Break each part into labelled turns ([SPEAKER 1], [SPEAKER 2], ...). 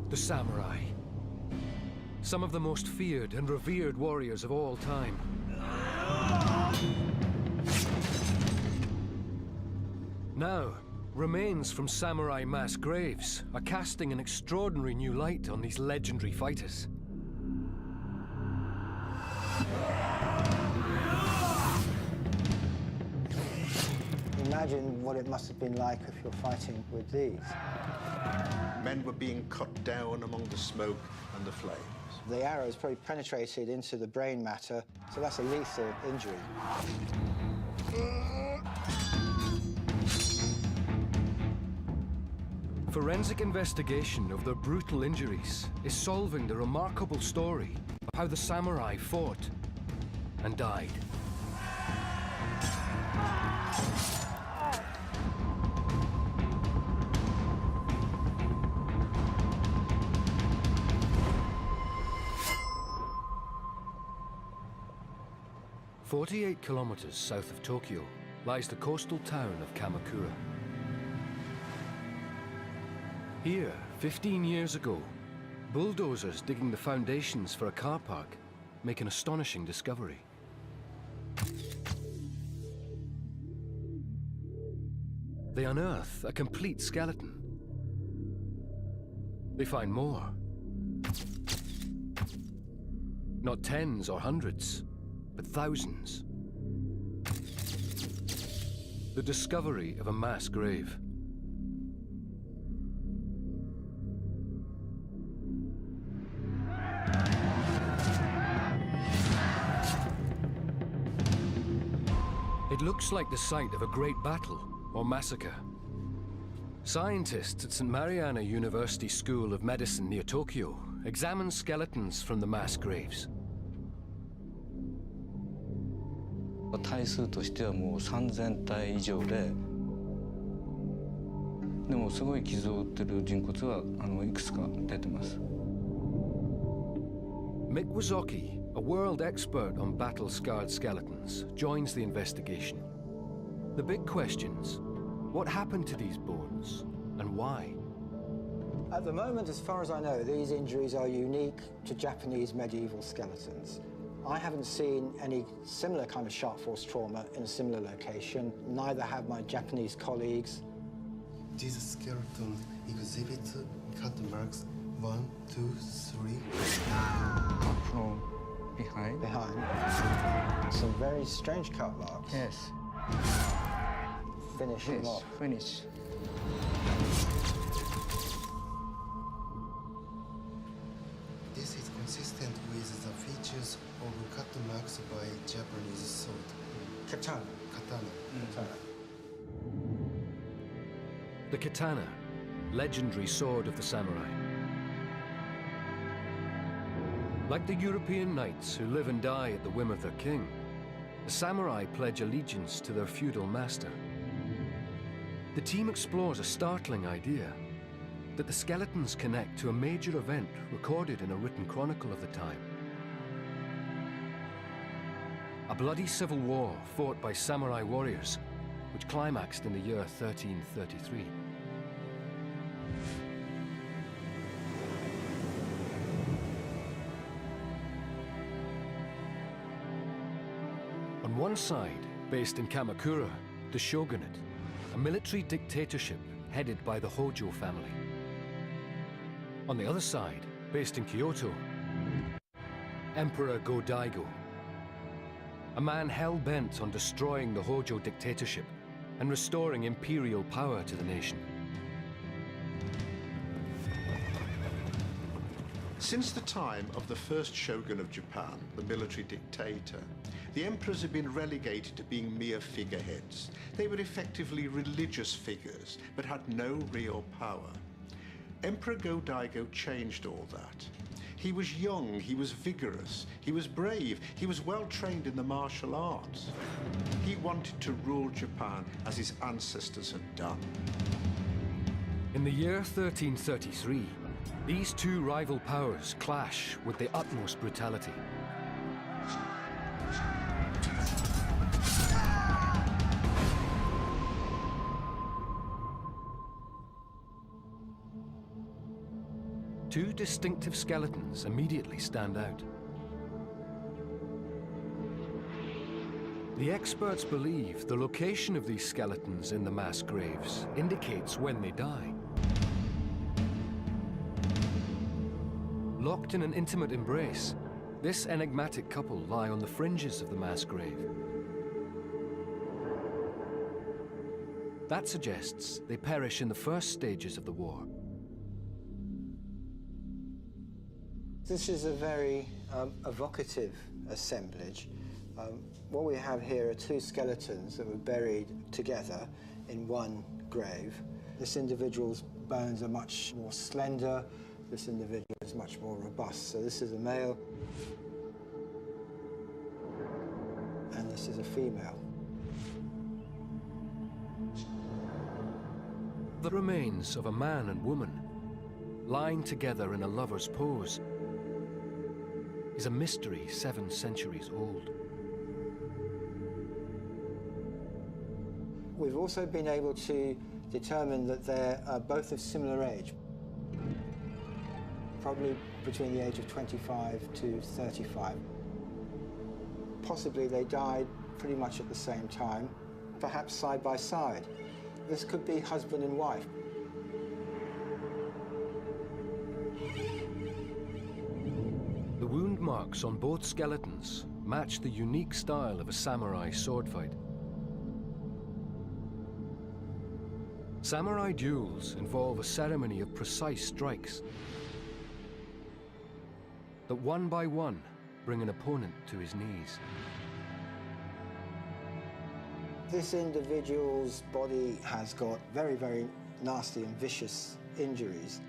[SPEAKER 1] The samurai. Some of the most feared and revered warriors of all time. Now, remains from samurai mass graves are casting an extraordinary new light on these legendary fighters.
[SPEAKER 2] Imagine what it must have been like if you're fighting with these.
[SPEAKER 3] Men were being cut down among the smoke and the flames.
[SPEAKER 2] The arrows probably penetrated into the brain matter, so that's a lethal injury.
[SPEAKER 1] Forensic investigation of their brutal injuries is solving the remarkable story of how the samurai fought and died. "48 kilometers south of Tokyo lies the coastal town of Kamakura. Here, 15 years ago, bulldozers digging the foundations for a car park make an astonishing discovery. They unearth a complete skeleton. They find more. Not tens or hundreds, but thousands. The discovery of a mass grave. It looks like the site of a great battle or massacre. Scientists at St. Mariana University School of Medicine near Tokyo examine skeletons from the mass graves.
[SPEAKER 4] 体数としてはもう3000体以上で、でもすごい傷を負ってる人骨はいくつか出てます。
[SPEAKER 1] Mick Wazocki, a world expert on battle-scarred skeletons, joins the investigation. The big questions: what happened to these bones and why?
[SPEAKER 2] At the moment, as far as I know, these injuries are unique to Japanese medieval skeletons. I haven't seen any similar kind of sharp force trauma in a similar location. Neither have my Japanese colleagues.
[SPEAKER 5] This skeleton exhibits cut marks 1, 2, 3.
[SPEAKER 4] From behind?
[SPEAKER 2] Behind. Some very strange cut marks.
[SPEAKER 4] Yes.
[SPEAKER 2] Finish them off.
[SPEAKER 4] Finish.
[SPEAKER 5] This is consistent with the features of cut marks by Japanese sword.
[SPEAKER 2] Katana.
[SPEAKER 5] Katana.
[SPEAKER 2] Katana.
[SPEAKER 1] The katana, legendary sword of the samurai. Like the European knights who live and die at the whim of their king, the samurai pledge allegiance to their feudal master. The team explores a startling idea, that the skeletons connect to a major event recorded in a written chronicle of the time. A bloody civil war fought by samurai warriors, which climaxed in the year 1333. On one side, based in Kamakura, the shogunate, a military dictatorship headed by the Hojo family. On the other side, based in Kyoto, Emperor Go-Daigo, a man hell-bent on destroying the Hojo dictatorship and restoring imperial power to the nation.
[SPEAKER 3] Since the time of the first shogun of Japan, the military dictator, the emperors had been relegated to being mere figureheads. They were effectively religious figures, but had no real power. Emperor Go-Daigo changed all that. He was young, he was vigorous, he was brave, he was well trained in the martial arts. He wanted to rule Japan as his ancestors had done.
[SPEAKER 1] In the year 1333, these two rival powers clash with the utmost brutality. Two distinctive skeletons immediately stand out. The experts believe the location of these skeletons in the mass graves indicates when they die. Locked in an intimate embrace, this enigmatic couple lie on the fringes of the mass grave. That suggests they perish in the first stages of the war.
[SPEAKER 2] This is a very evocative assemblage. What we have here are two skeletons that were buried together in one grave. This individual's bones are much more slender. This individual is much more robust. So this is a male, and this is a female.
[SPEAKER 1] The remains of a man and woman, lying together in a lover's pose, is a mystery 7 centuries old.
[SPEAKER 2] We've also been able to determine that they're both of similar age, probably between the age of 25 to 35. Possibly they died pretty much at the same time, perhaps side by side. This could be husband and wife.
[SPEAKER 1] The wound marks on both skeletons match the unique style of a samurai sword fight. Samurai duels involve a ceremony of precise strikes that one by one bring an opponent to his knees.
[SPEAKER 2] This individual's body has got very, very nasty and vicious injuries.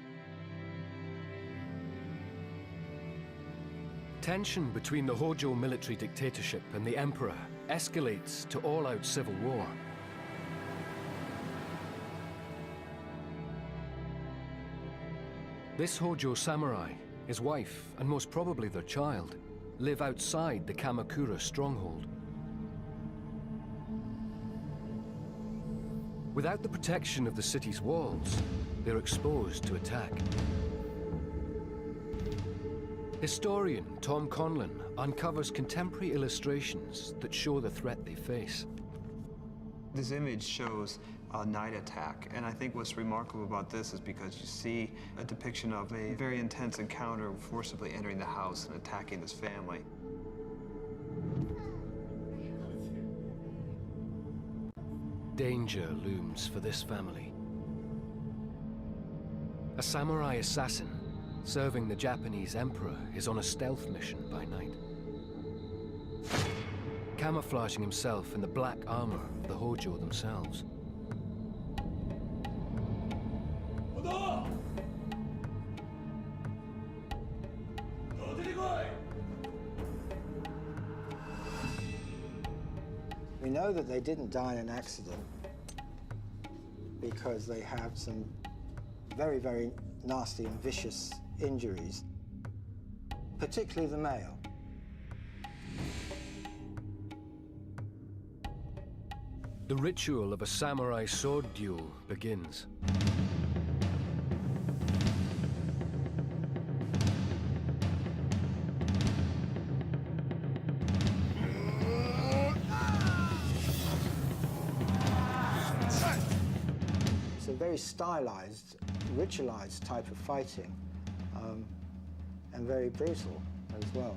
[SPEAKER 1] Tension between the Hojo military dictatorship and the emperor escalates to all-out civil war. This Hojo samurai, his wife, and most probably their child, live outside the Kamakura stronghold. Without the protection of the city's walls, they're exposed to attack. Historian Tom Conlon uncovers contemporary illustrations that show the threat they face.
[SPEAKER 6] This image shows a night attack, and I think what's remarkable about this is because you see a depiction of a very intense encounter forcibly entering the house and attacking this family.
[SPEAKER 1] Danger looms for this family. A samurai assassin serving the Japanese emperor is on a stealth mission by night, camouflaging himself in the black armor of the Hojo themselves.
[SPEAKER 2] We know that they didn't die in an accident because they have some very, very nasty and vicious injuries, particularly the male.
[SPEAKER 1] The ritual of a samurai sword duel begins.
[SPEAKER 2] It's a very stylized, ritualized type of fighting, and very brutal as well.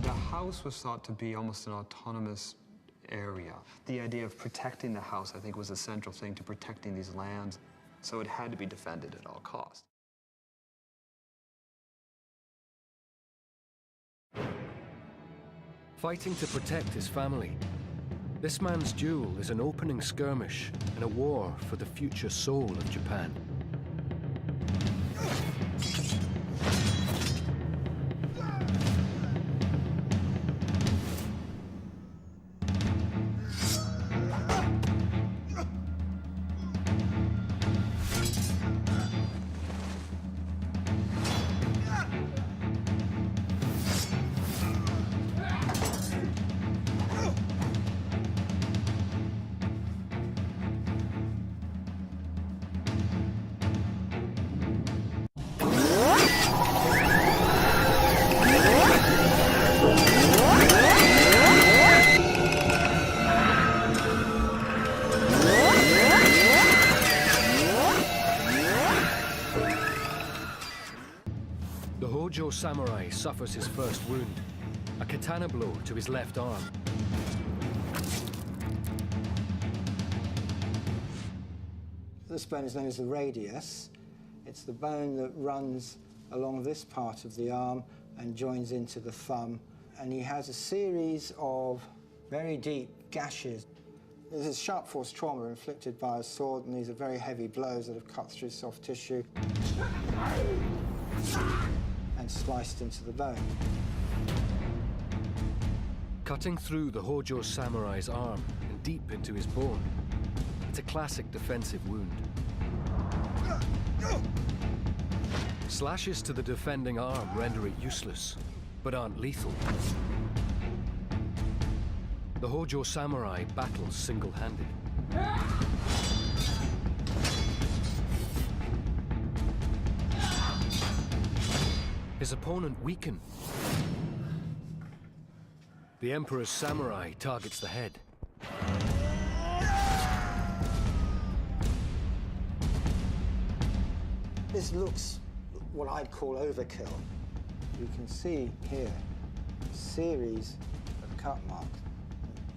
[SPEAKER 6] The house was thought to be almost an autonomous area. The idea of protecting the house, I think, was a central thing to protecting these lands, so it had to be defended at all costs.
[SPEAKER 1] fighting to protect his family. This man's duel is an opening skirmish in a war for the future soul of Japan. The Hojo samurai suffers his first wound, a katana blow to his left arm.
[SPEAKER 2] This bone is known as the radius. It's the bone that runs along this part of the arm and joins into the thumb. And he has a series of very deep gashes. This is sharp force trauma inflicted by a sword, and these are very heavy blows that have cut through soft tissue and sliced into the bone.
[SPEAKER 1] Cutting through the Hojo samurai's arm and deep into his bone. It's a classic defensive wound. Slashes to the defending arm render it useless, but aren't lethal. The Hojo samurai battles single-handed. His opponent weakened. The Emperor's samurai targets the head.
[SPEAKER 2] This looks what I'd call overkill. You can see here a series of cut marks.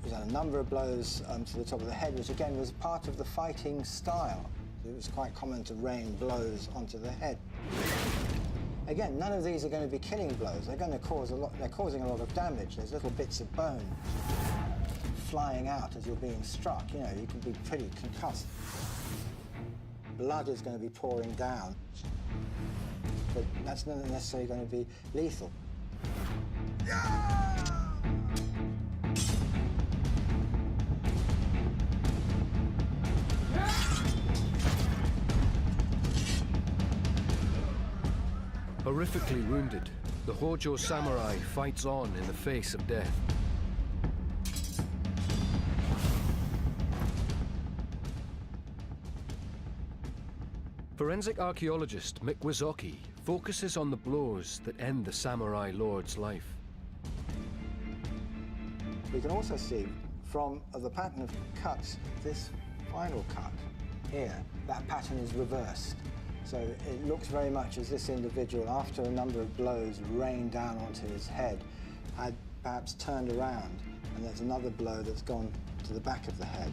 [SPEAKER 2] He's had a number of blows to the top of the head, which again was part of the fighting style. It was quite common to rain blows onto the head. Again, none of these are going to be killing blows. They're going to cause they're causing a lot of damage. There's little bits of bone flying out as you're being struck. You know, you can be pretty concussed. Blood is going to be pouring down, but that's not necessarily going to be lethal.
[SPEAKER 1] Horrifically wounded, the Hojo samurai fights on in the face of death. Forensic archaeologist Mick Wazocki focuses on the blows that end the samurai lord's life.
[SPEAKER 2] We can also see from the pattern of cuts, this final cut here, that pattern is reversed. So it looks very much as this individual, after a number of blows rained down onto his head, had perhaps turned around, and there's another blow that's gone to the back of the head.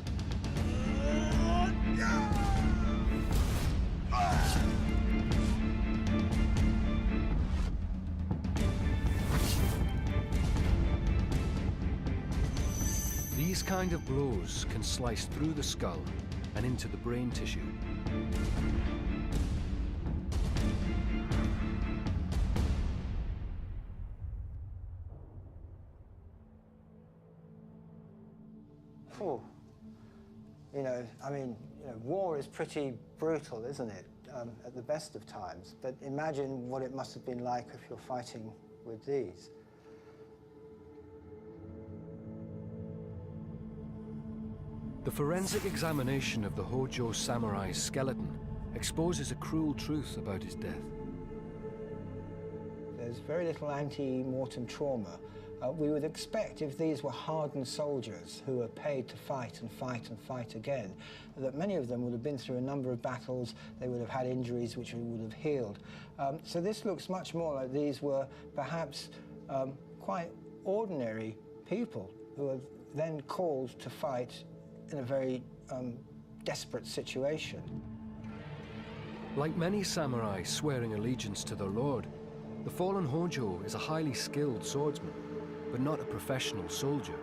[SPEAKER 1] These kind of blows can slice through the skull and into the brain tissue.
[SPEAKER 2] Oh, war is pretty brutal, isn't it, at the best of times? But imagine what it must have been like if you're fighting with these.
[SPEAKER 1] The forensic examination of the Hojo samurai's skeleton exposes a cruel truth about his death.
[SPEAKER 2] There's very little ante-mortem trauma. We would expect, if these were hardened soldiers who were paid to fight and fight and fight again, that many of them would have been through a number of battles, they would have had injuries which would have healed. So this looks much more like these were perhaps quite ordinary people who were then called to fight in a very desperate situation.
[SPEAKER 1] Like many samurai swearing allegiance to their lord, the fallen Hojo is a highly skilled swordsman. but not a professional soldier.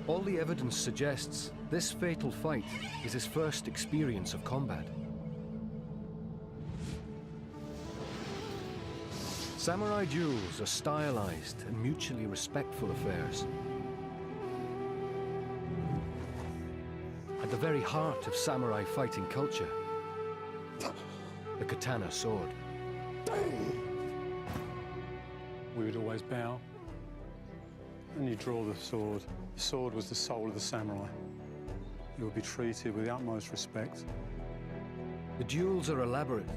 [SPEAKER 1] All the evidence suggests this fatal fight is his first experience of combat. Samurai duels are stylized and mutually respectful affairs. At the very heart of samurai fighting culture, the katana sword.
[SPEAKER 7] We would always bow, and you draw the sword. The sword was the soul of the samurai. It would be treated with the utmost respect.
[SPEAKER 1] The duels are elaborate,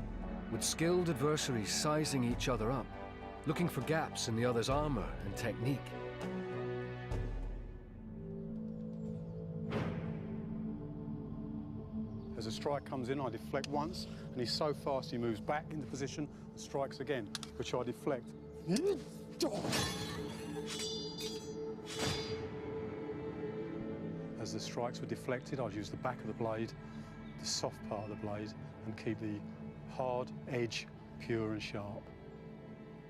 [SPEAKER 1] with skilled adversaries sizing each other up, looking for gaps in the other's armor and technique.
[SPEAKER 7] As a strike comes in, I deflect once, and he's so fast he moves back into position and strikes again, which I deflect. As the strikes were deflected, I'd use the back of the blade, the soft part of the blade, and keep the hard edge pure and sharp.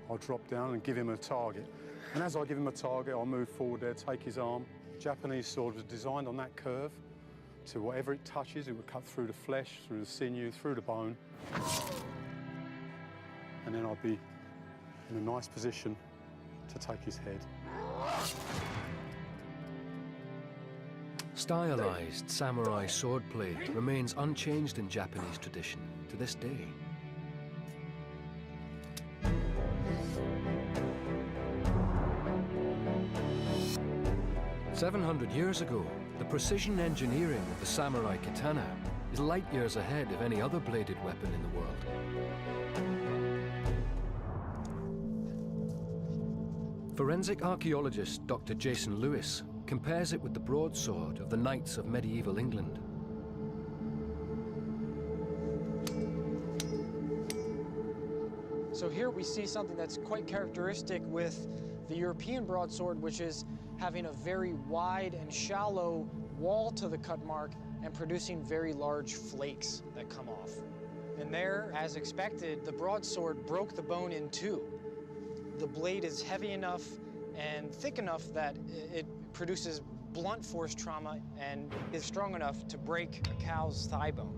[SPEAKER 7] I'll drop down and give him a target. And as I give him a target, I'll move forward there, take his arm. Japanese sword was designed on that curve, so whatever it touches, it would cut through the flesh, through the sinew, through the bone. And then I'd be in a nice position to take his head.
[SPEAKER 1] Stylized samurai swordplay remains unchanged in Japanese tradition to this day. "700 years ago, the precision engineering of the samurai katana is light years ahead of any other bladed weapon in the world. Forensic archaeologist Dr. Jason Lewis compares it with the broadsword of the knights of medieval England.
[SPEAKER 8] So here we see something that's quite characteristic with the European broadsword, which is having a very wide and shallow wall to the cut mark and producing very large flakes that come off. And there, as expected, the broadsword broke the bone in two. The blade is heavy enough and thick enough that it produces blunt force trauma and is strong enough to break a cow's thigh bone.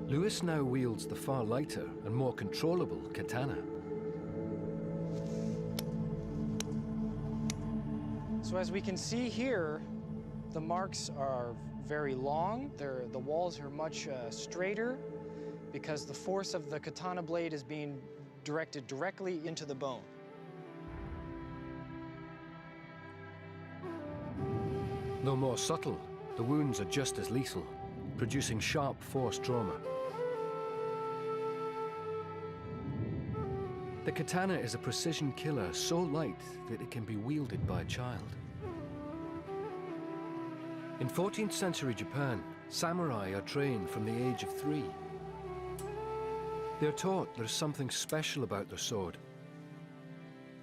[SPEAKER 1] Lewis now wields the far lighter and more controllable katana.
[SPEAKER 8] So as we can see here, the marks are very long. The walls are much straighter because the force of the katana blade is being directed directly into the bone.
[SPEAKER 1] Though more subtle, the wounds are just as lethal, producing sharp force trauma. The katana is a precision killer so light that it can be wielded by a child. In 14th century Japan, samurai are trained from the age of 3. They're taught there's something special about their sword.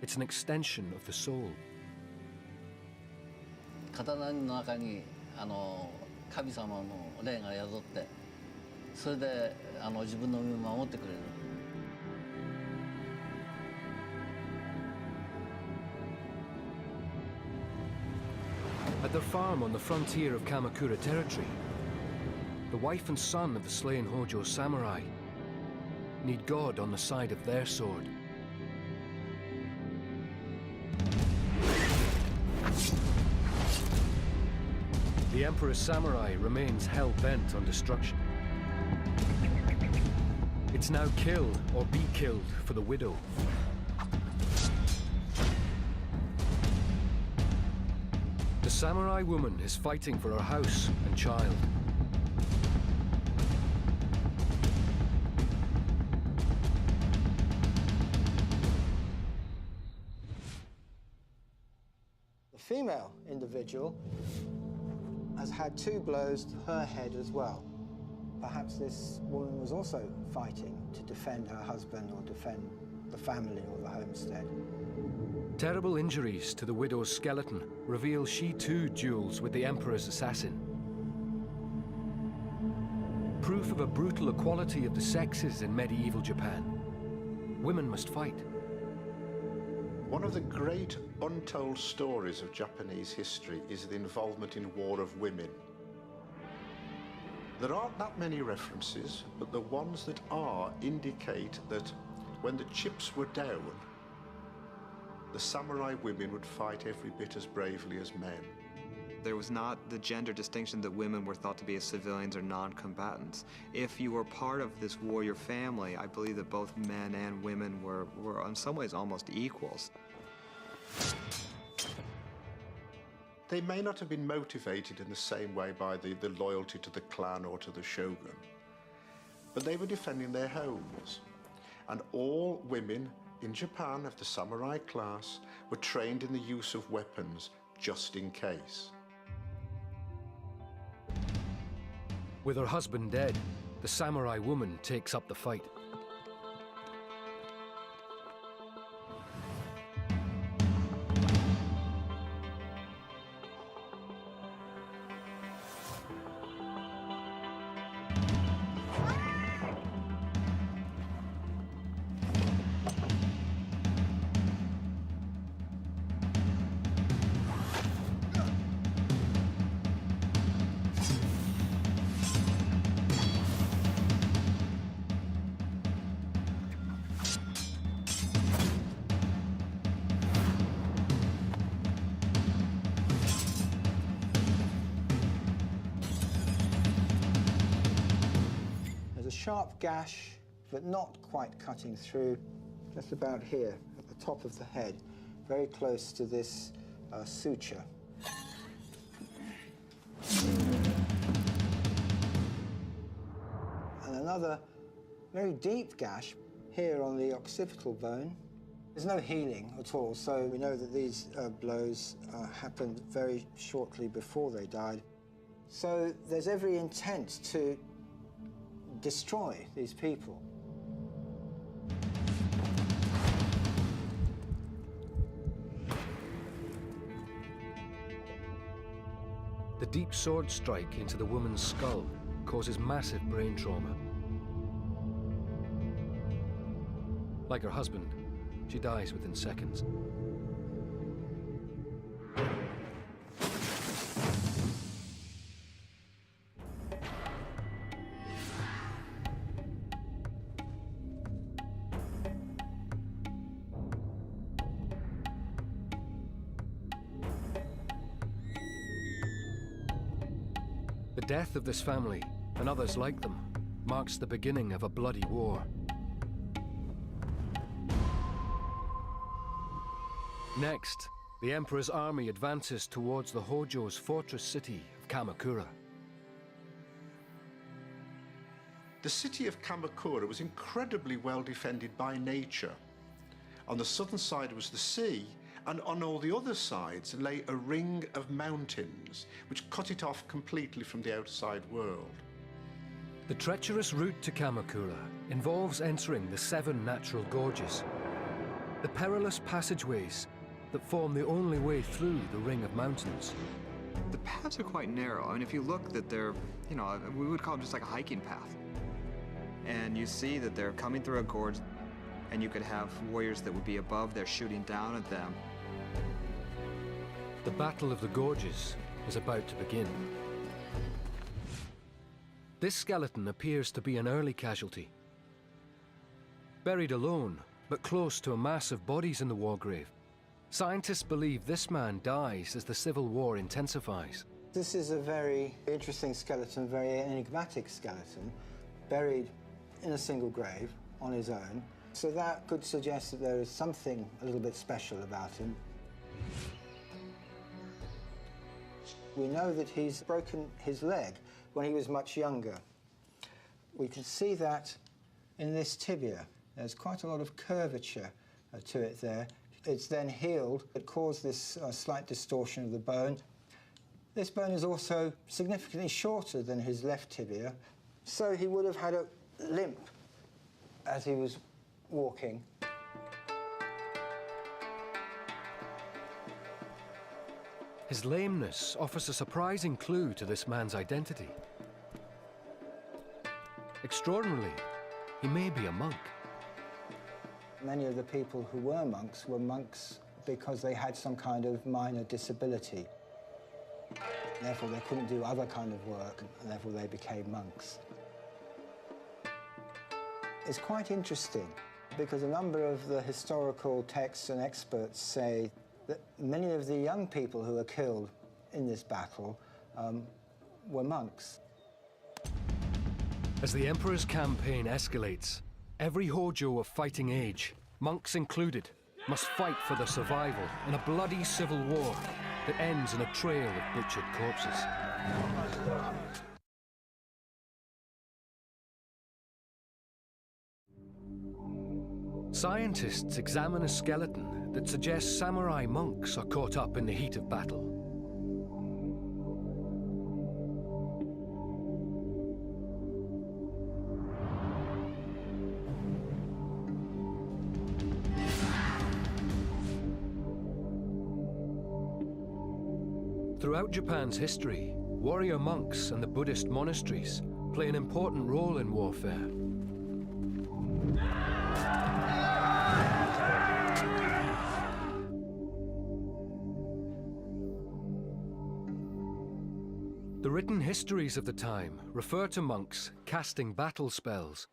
[SPEAKER 1] It's an extension of the soul.
[SPEAKER 9] 刀の中に神様の霊が宿って、それで自分の身を守ってくれる。
[SPEAKER 1] At their farm on the frontier of Kamakura territory, the wife and son of the slain Hojo samurai need God on the side of their sword. The Emperor's samurai remains hell-bent on destruction. It's now kill or be killed for the widow. The samurai woman is fighting for her house and child.
[SPEAKER 2] The female individual has had 2 blows to her head as well. Perhaps this woman was also fighting to defend her husband or defend the family or the homestead.
[SPEAKER 1] Terrible injuries to the widow's skeleton reveal she too duels with the Emperor's assassin. Proof of a brutal equality of the sexes in medieval Japan. Women must fight.
[SPEAKER 3] One of the great untold stories of Japanese history is the involvement in war of women. There aren't that many references, but the ones that are indicate that when the chips were down, the samurai women would fight every bit as bravely as men.
[SPEAKER 6] There was not the gender distinction that women were thought to be as civilians or non-combatants. If you were part of this warrior family, I believe that both men and women were in some ways almost equals.
[SPEAKER 3] They may not have been motivated in the same way by the loyalty to the clan or to the shogun, but they were defending their homes. And all women in Japan of the samurai class were trained in the use of weapons just in case.
[SPEAKER 1] With her husband dead, the samurai woman takes up the fight.
[SPEAKER 2] Sharp gash, but not quite cutting through, just about here, at the top of the head, very close to this suture. And another very deep gash here on the occipital bone. There's no healing at all, so we know that these blows happened very shortly before they died. So there's every intent to destroy these people.
[SPEAKER 1] The deep sword strike into the woman's skull causes massive brain trauma. Like her husband, she dies within seconds. The death of this family, and others like them, marks the beginning of a bloody war. Next, the Emperor's army advances towards the Hojo's fortress city of Kamakura.
[SPEAKER 3] The city of Kamakura was incredibly well defended by nature. On the southern side was the sea, and on all the other sides lay a ring of mountains which cut it off completely from the outside world.
[SPEAKER 1] The treacherous route to Kamakura involves entering the 7 natural gorges, the perilous passageways that form the only way through the ring of mountains.
[SPEAKER 6] The paths are quite narrow. I mean, if you look that they're, we would call them just like a hiking path. And you see that they're coming through a gorge, and you could have warriors that would be above there shooting down at them.
[SPEAKER 1] The Battle of the Gorges is about to begin. This skeleton appears to be an early casualty. Buried alone, but close to a mass of bodies in the war grave, scientists believe this man dies as the civil war intensifies.
[SPEAKER 2] This is a very interesting skeleton, very enigmatic skeleton, buried in a single grave on his own. So that could suggest that there is something a little bit special about him. We know that he's broken his leg when he was much younger. We can see that in this tibia. There's quite a lot of curvature to it there. It's then healed. It caused this slight distortion of the bone. This bone is also significantly shorter than his left tibia, so he would have had a limp as he was walking.
[SPEAKER 1] His lameness offers a surprising clue to this man's identity. Extraordinarily, he may be a monk.
[SPEAKER 2] Many of the people who were monks because they had some kind of minor disability. Therefore, they couldn't do other kind of work, and therefore they became monks. It's quite interesting because a number of the historical texts and experts say that many of the young people who were killed in this battle were monks.
[SPEAKER 1] As the Emperor's campaign escalates, every Hojo of fighting age, monks included, must fight for their survival in a bloody civil war that ends in a trail of butchered corpses. Scientists examine a skeleton that suggests samurai monks are caught up in the heat of battle. Throughout Japan's history, warrior monks and the Buddhist monasteries play an important role in warfare. The written histories of the time refer to monks casting battle spells.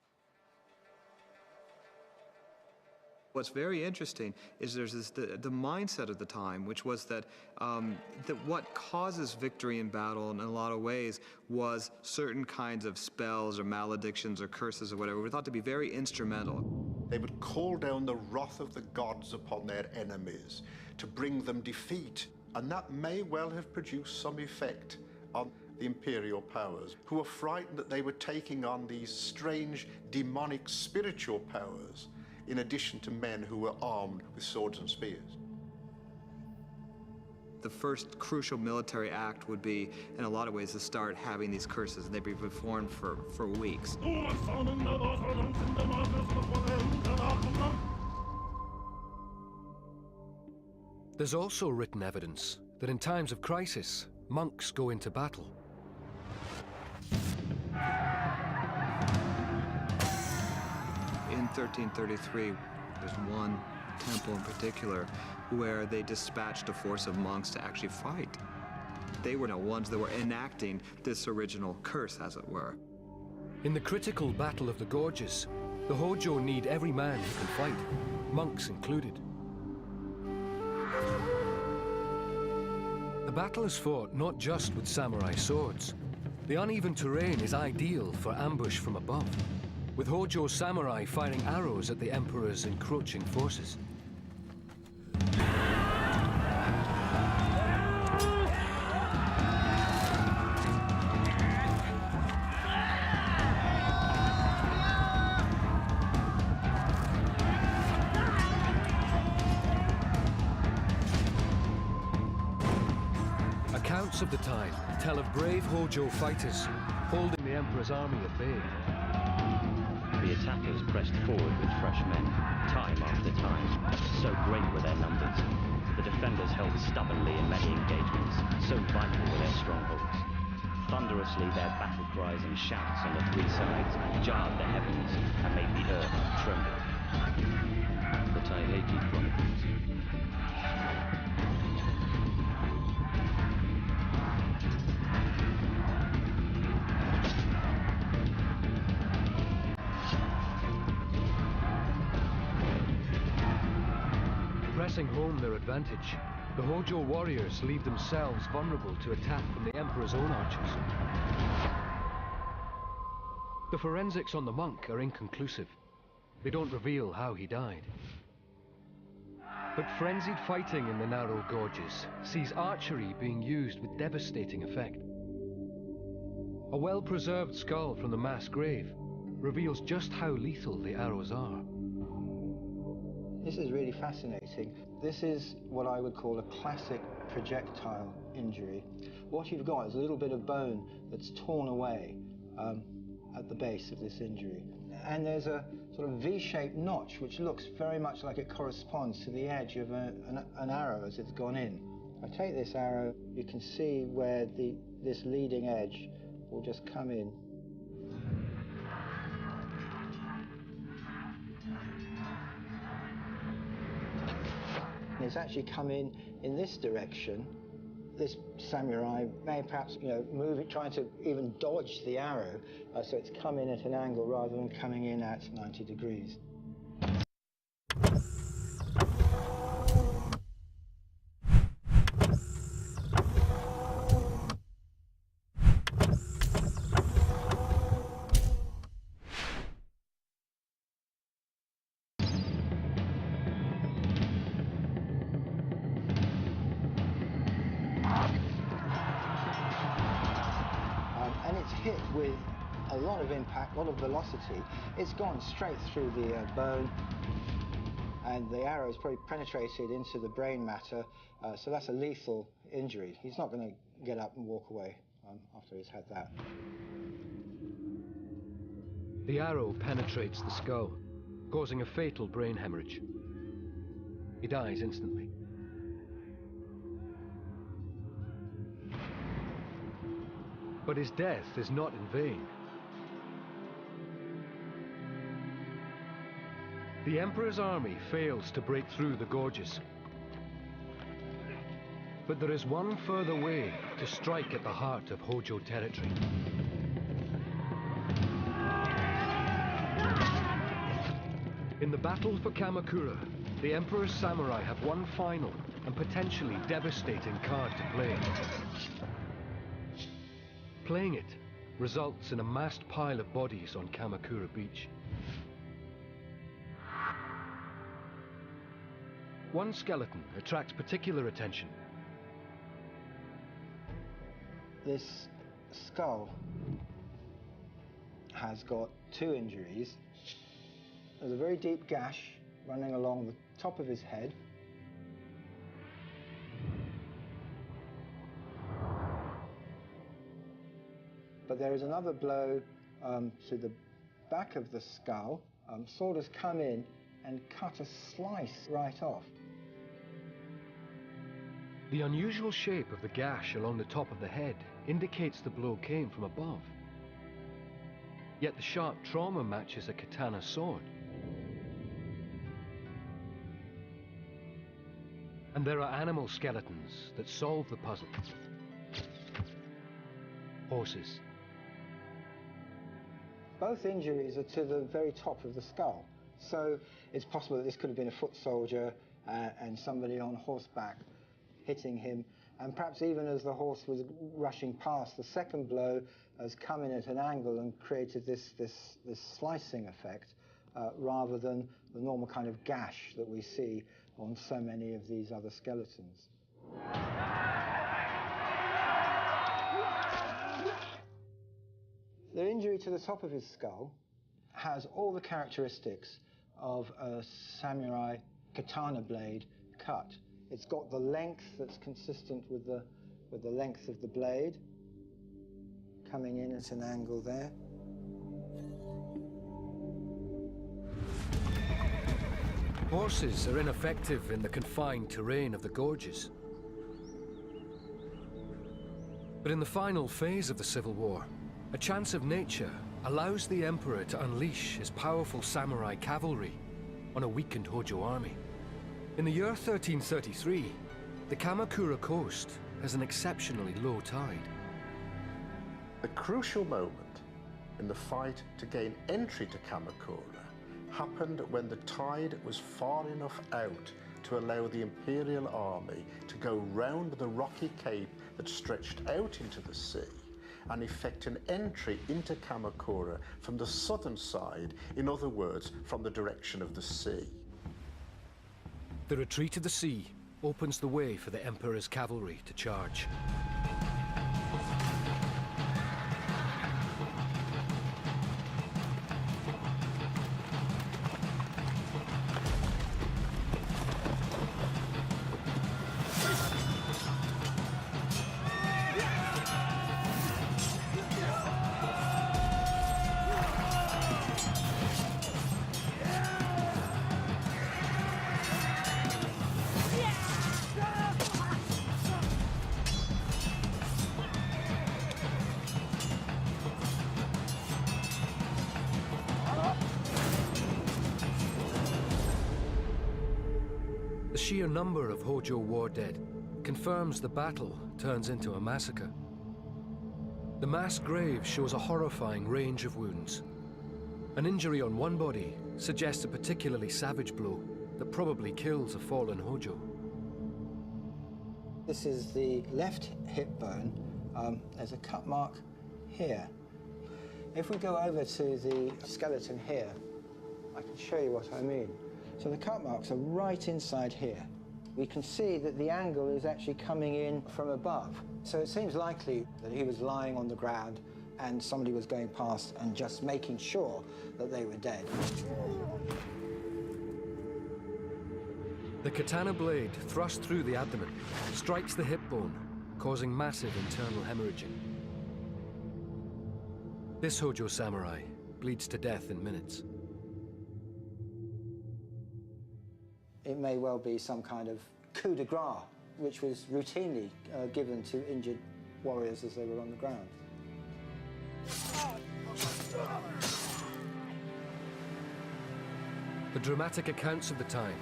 [SPEAKER 6] What's very interesting is there's the mindset of the time, which was that what causes victory in battle in a lot of ways was certain kinds of spells or maledictions or curses or whatever were thought to be very instrumental.
[SPEAKER 3] They would call down the wrath of the gods upon their enemies to bring them defeat, and that may well have produced some effect on the imperial powers, who were frightened that they were taking on these strange demonic spiritual powers in addition to men who were armed with swords and spears.
[SPEAKER 6] The first crucial military act would be, in a lot of ways, to start having these curses, and they'd be performed for weeks.
[SPEAKER 1] There's also written evidence that in times of crisis, monks go into battle.
[SPEAKER 6] In 1333, there's one temple in particular where they dispatched a force of monks to actually fight. They were the ones that were enacting this original curse, as it were.
[SPEAKER 1] In the critical Battle of the Gorges, the Hojo need every man who can fight, monks included. The battle is fought not just with samurai swords. The uneven terrain is ideal for ambush from above, with Hojo samurai firing arrows at the Emperor's encroaching forces. Accounts of the time tell of brave Hojo fighters holding the Emperor's army at bay.
[SPEAKER 10] The attackers pressed forward with fresh men, time after time. So great were their numbers. The defenders held stubbornly in many engagements, so vital were their strongholds. Thunderously their battle cries and shouts on the three sides jarred the heavens and made the earth tremble. The Taiheki Chronicles.
[SPEAKER 1] Pressing home their advantage, the Hojo warriors leave themselves vulnerable to attack from the Emperor's own archers. The forensics on the monk are inconclusive. They don't reveal how he died. But frenzied fighting in the narrow gorges sees archery being used with devastating effect. A well-preserved skull from the mass grave reveals just how lethal the arrows are.
[SPEAKER 2] This is really fascinating. This is what I would call a classic projectile injury. What you've got is a little bit of bone that's torn away at the base of this injury. And there's a sort of V-shaped notch which looks very much like it corresponds to the edge of an arrow as it's gone in. I take this arrow, you can see where this leading edge will just come in. It's actually come in this direction. This samurai may perhaps, move it, trying to even dodge the arrow, so it's come in at an angle rather than coming in at 90 degrees. And it's hit with a lot of impact, a lot of velocity. It's gone straight through the bone, and the arrow's probably penetrated into the brain matter, so that's a lethal injury. He's not going to get up and walk away after he's had that.
[SPEAKER 1] The arrow penetrates the skull, causing a fatal brain hemorrhage. He dies instantly. But his death is not in vain. The Emperor's army fails to break through the gorges. But there is one further way to strike at the heart of Hojo territory. In the battle for Kamakura, the Emperor's samurai have one final and potentially devastating card to play. Playing it results in a massed pile of bodies on Kamakura Beach. One skeleton attracts particular attention.
[SPEAKER 2] This skull has got two injuries. There's a very deep gash running along the top of his head. But there is another blow to the back of the skull. Sword has come in and cut a slice right off.
[SPEAKER 1] The unusual shape of the gash along the top of the head indicates the blow came from above. Yet the sharp trauma matches a katana sword. And there are animal skeletons that solve the puzzle. Horses.
[SPEAKER 2] Both injuries are to the very top of the skull. So it's possible that this could have been a foot soldier and somebody on horseback hitting him. And perhaps even as the horse was rushing past, the second blow has come in at an angle and created this slicing effect rather than the normal kind of gash that we see on so many of these other skeletons. The injury to the top of his skull has all the characteristics of a samurai katana blade cut. It's got the length that's consistent with the length of the blade, coming in at an angle there.
[SPEAKER 1] Horses are ineffective in the confined terrain of the gorges. But in the final phase of the Civil War, a chance of nature allows the Emperor to unleash his powerful samurai cavalry on a weakened Hojo army. In the year 1333, the Kamakura coast has an exceptionally low tide.
[SPEAKER 3] The crucial moment in the fight to gain entry to Kamakura happened when the tide was far enough out to allow the Imperial army to go round the rocky cape that stretched out into the sea and effect an entry into Kamakura from the southern side, in other words, from the direction of the sea.
[SPEAKER 1] The retreat of the sea opens the way for the Emperor's cavalry to charge. The sheer number of Hojo war dead confirms the battle turns into a massacre. The mass grave shows a horrifying range of wounds. An injury on one body suggests a particularly savage blow that probably kills a fallen Hojo.
[SPEAKER 2] This is the left hip bone. There's a cut mark here. If we go over to the skeleton here, I can show you what I mean. So the cut marks are right inside here. We can see that the angle is actually coming in from above. So it seems likely that he was lying on the ground and somebody was going past and just making sure that they were dead.
[SPEAKER 1] The katana blade, thrust through the abdomen, strikes the hip bone, causing massive internal hemorrhaging. This Hojo samurai bleeds to death in minutes.
[SPEAKER 2] It may well be some kind of coup de grace, which was routinely given to injured warriors as they were on the ground.
[SPEAKER 1] The dramatic accounts of the time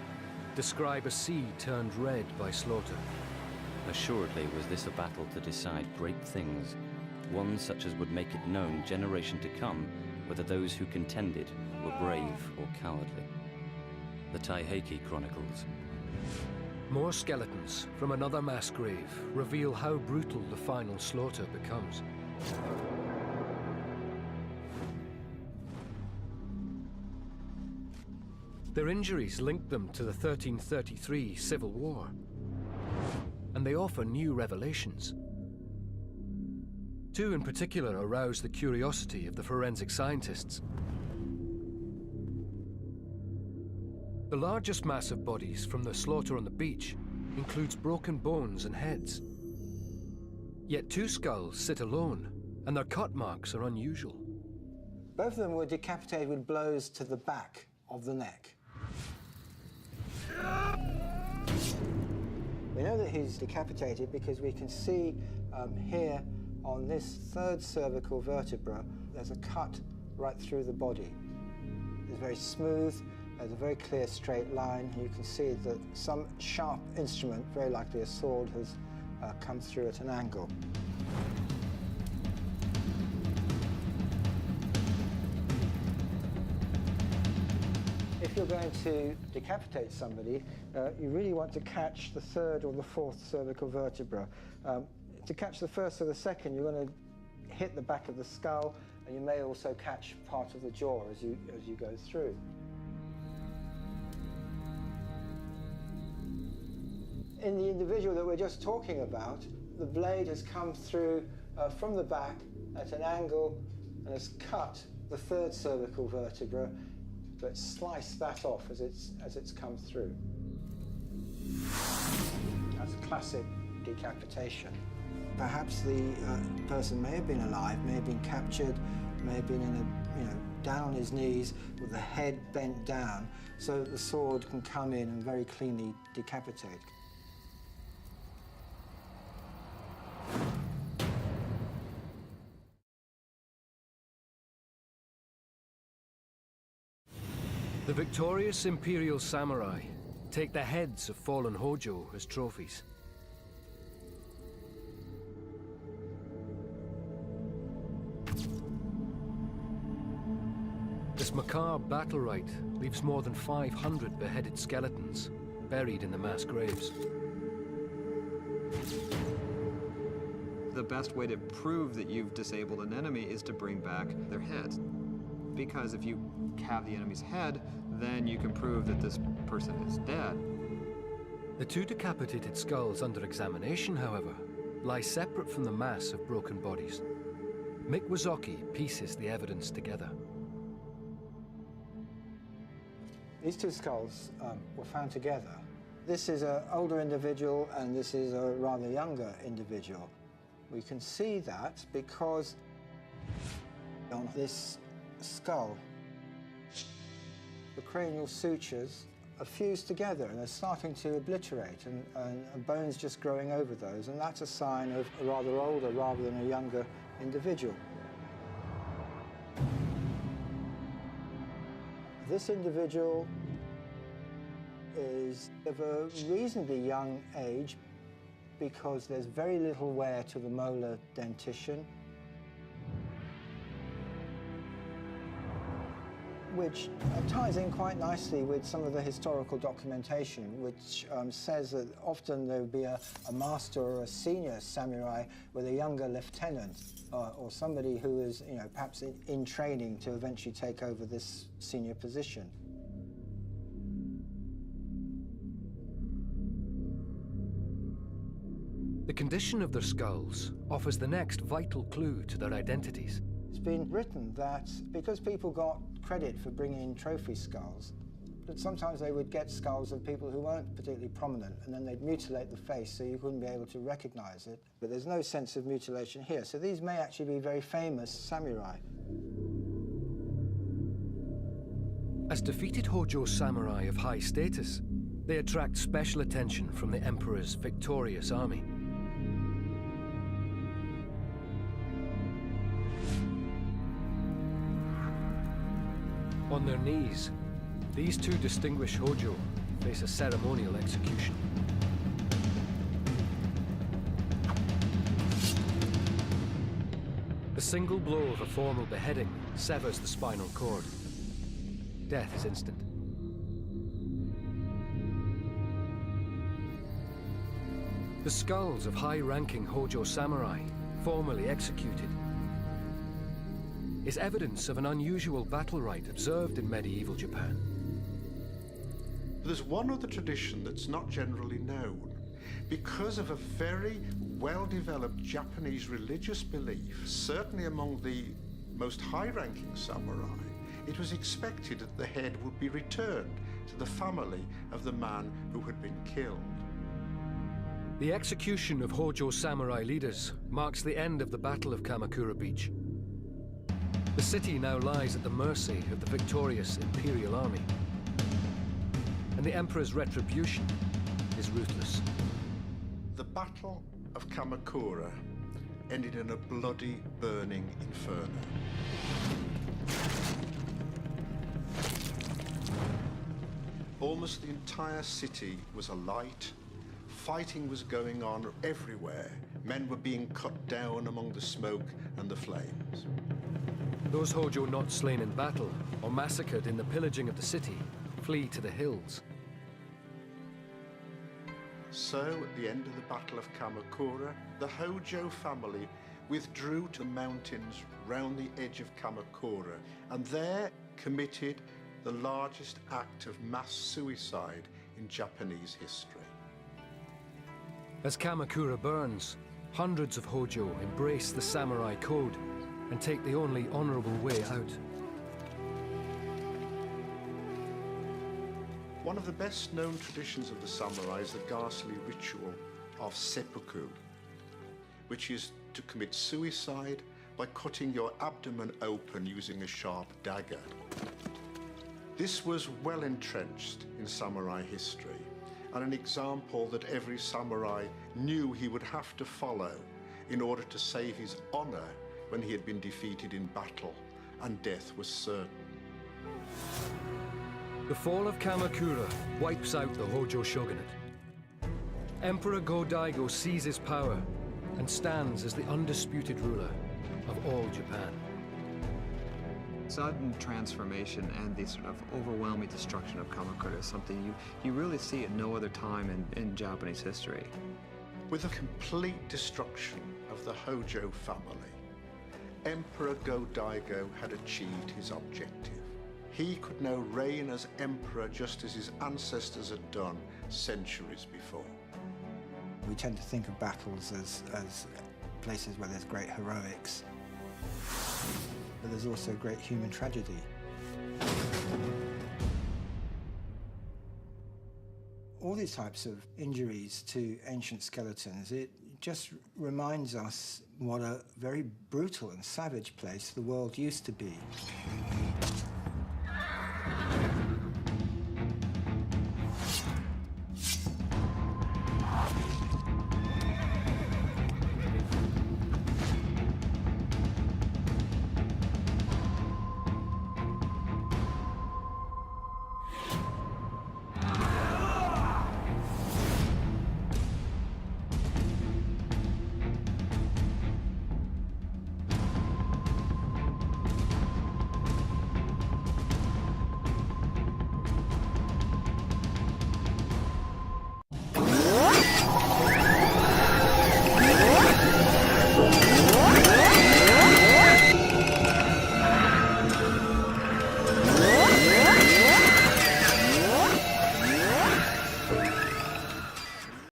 [SPEAKER 1] describe a sea turned red by slaughter.
[SPEAKER 10] Assuredly was this a battle to decide great things, one such as would make it known generation to come whether those who contended were brave or cowardly. The Taiheki Chronicles.
[SPEAKER 1] More skeletons from another mass grave reveal how brutal the final slaughter becomes. Their injuries linked them to the 1333 Civil War, and they offer new revelations. Two in particular arouse the curiosity of the forensic scientists. The largest mass of bodies from the slaughter on the beach includes broken bones and heads. Yet two skulls sit alone, and their cut marks are unusual.
[SPEAKER 2] Both of them were decapitated with blows to the back of the neck. We know that he's decapitated because we can see here on this third cervical vertebra, there's a cut right through the body. It's very smooth, there's a very clear straight line. You can see that some sharp instrument, very likely a sword, has come through at an angle. If you're going to decapitate somebody, you really want to catch the third or the fourth cervical vertebra. To catch the first or the second, you're going to hit the back of the skull, and you may also catch part of the jaw as you go through. In the individual that we're just talking about, the blade has come through from the back at an angle and has cut the third cervical vertebra, but sliced that off as it's come through. That's classic decapitation. Perhaps the person may have been alive, may have been captured, may have been down on his knees with the head bent down, so that the sword can come in and very cleanly decapitate.
[SPEAKER 1] The victorious imperial samurai take the heads of fallen Hojo as trophies. This macabre battle rite leaves more than 500 beheaded skeletons buried in the mass graves.
[SPEAKER 6] The best way to prove that you've disabled an enemy is to bring back their heads. Because if you have the enemy's head, then you can prove that this person is dead.
[SPEAKER 1] The two decapitated skulls under examination, however, lie separate from the mass of broken bodies. Mick Wazoki pieces the evidence together.
[SPEAKER 2] These two skulls were found together. This is an older individual and this is a rather younger individual. We can see that because on this skull, the cranial sutures are fused together and they're starting to obliterate and bones just growing over those, and that's a sign of a rather older rather than a younger individual. This individual is of a reasonably young age because there's very little wear to the molar dentition, which ties in quite nicely with some of the historical documentation, which says that often there would be a master or a senior samurai with a younger lieutenant or somebody who is, perhaps in training to eventually take over this senior position.
[SPEAKER 1] The condition of their skulls offers the next vital clue to their identities.
[SPEAKER 2] It's been written that because people got credit for bringing in trophy skulls, that sometimes they would get skulls of people who weren't particularly prominent, and then they'd mutilate the face so you couldn't be able to recognize it. But there's no sense of mutilation here, so these may actually be very famous samurai.
[SPEAKER 1] As defeated Hojo samurai of high status, they attract special attention from the emperor's victorious army. On their knees, these two distinguished Hojo face a ceremonial execution. The single blow of a formal beheading severs the spinal cord. Death is instant. The skulls of high-ranking Hojo samurai, formally executed, is evidence of an unusual battle rite observed in medieval Japan.
[SPEAKER 3] There's one other tradition that's not generally known. Because of a very well-developed Japanese religious belief, certainly among the most high-ranking samurai, it was expected that the head would be returned to the family of the man who had been killed.
[SPEAKER 1] The execution of Hojo samurai leaders marks the end of the Battle of Kamakura Beach. The city now lies at the mercy of the victorious imperial army, and the emperor's retribution is ruthless.
[SPEAKER 3] The Battle of Kamakura ended in a bloody, burning inferno. Almost the entire city was alight. Fighting was going on everywhere. Men were being cut down among the smoke and the flames.
[SPEAKER 1] Those Hojo not slain in battle or massacred in the pillaging of the city flee to the hills.
[SPEAKER 3] So, at the end of the Battle of Kamakura, the Hojo family withdrew to the mountains round the edge of Kamakura, and there committed the largest act of mass suicide in Japanese history.
[SPEAKER 1] As Kamakura burns, hundreds of Hojo embrace the samurai code and take the only honorable way out.
[SPEAKER 3] One of the best known traditions of the samurai is the ghastly ritual of seppuku, which is to commit suicide by cutting your abdomen open using a sharp dagger. This was well entrenched in samurai history, and an example that every samurai knew he would have to follow in order to save his honor when he had been defeated in battle and death was certain.
[SPEAKER 1] The fall of Kamakura wipes out the Hojo shogunate. Emperor Go-Daigo seizes power and stands as the undisputed ruler of all Japan.
[SPEAKER 6] Sudden transformation and the sort of overwhelming destruction of Kamakura is something you really see at no other time in Japanese history.
[SPEAKER 3] With the complete destruction of the Hojo family, Emperor Go-Daigo had achieved his objective. He could now reign as emperor just as his ancestors had done centuries before.
[SPEAKER 2] We tend to think of battles as places where there's great heroics, but there's also great human tragedy. All these types of injuries to ancient skeletons, it just reminds us what a very brutal and savage place the world used to be.